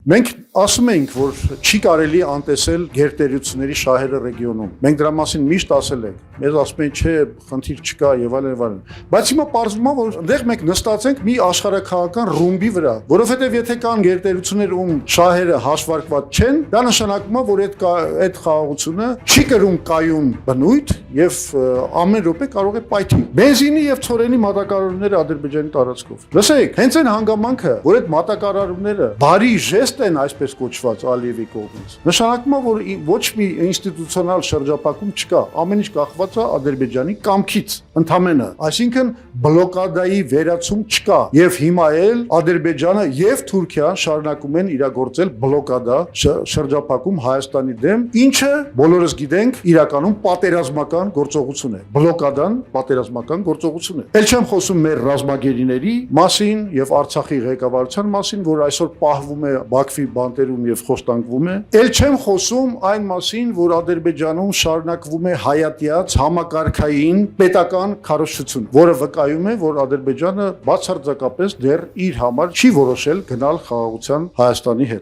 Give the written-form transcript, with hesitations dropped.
Մենք ասում ենք, որ չի կարելի անտեսել գերտերությունների շահերը ռեգիոնում։ Մենք դրա մասին միշտ ասել ենք։ Մեզ ասում են, չէ, խնդիր չկա եւ այլն։ Բայց հիմա պարզվում է, որ այնտեղ մենք նստած ենք մի աշխարհաքաղաքական ռումբի վրա, որովհետեւ եթե կան գերտերություններ, ում շահերը հաշվարկված չեն, դա նշանակում է, որ այդ խաղաղությունը չի կրում կայուն բնույթ եւ ամեն րոպե կարող է պայթի։ Բենզինի եւ ցորենի մատակարարումները Ադրբեջանի տարածքով։ Լսեք, հենց այն հանգամանքը, որ այդ մատակարարումները բարի ժեստ են, այսպես կոչված Ալիևի կողմից, նշանակում է, որ ոչ մի ինստիտուցիոնալ շրջափակում չկա, ամեն ինչ կախված է Ադրբեջանի կամքից, ընդամենը, այսինքն բլոկադայի վերացում չկա եւ հիմա էլ Ադրբեջանը եւ Թուրքիան շարունակում են իրագործել բլոկադա շրջափակում Հայաստանի դեմ, ինչը բոլորս գիտենք իրականում պատերազմական գործողություն է։ Բլոկադան պատերազմական գործողություն է։ Էլ չեմ խոսում մեր ռազմագերիների մասին եւ Արցախի ղեկավարության մասին, որ այսօր պահվում է Բաքվի բանտերում եւ խոստանգվում է։ Էլ չեմ խոսում այն մասին, որ Ադրբեջանում շարունակվում է հայատյաց համակարգային պետական քարոզչություն, որը վկայում է, որ Ադրբեջանը բացարձակապես դեռ իր համար չի որոշել գնալ խաղաղության Հայաստանի հետ։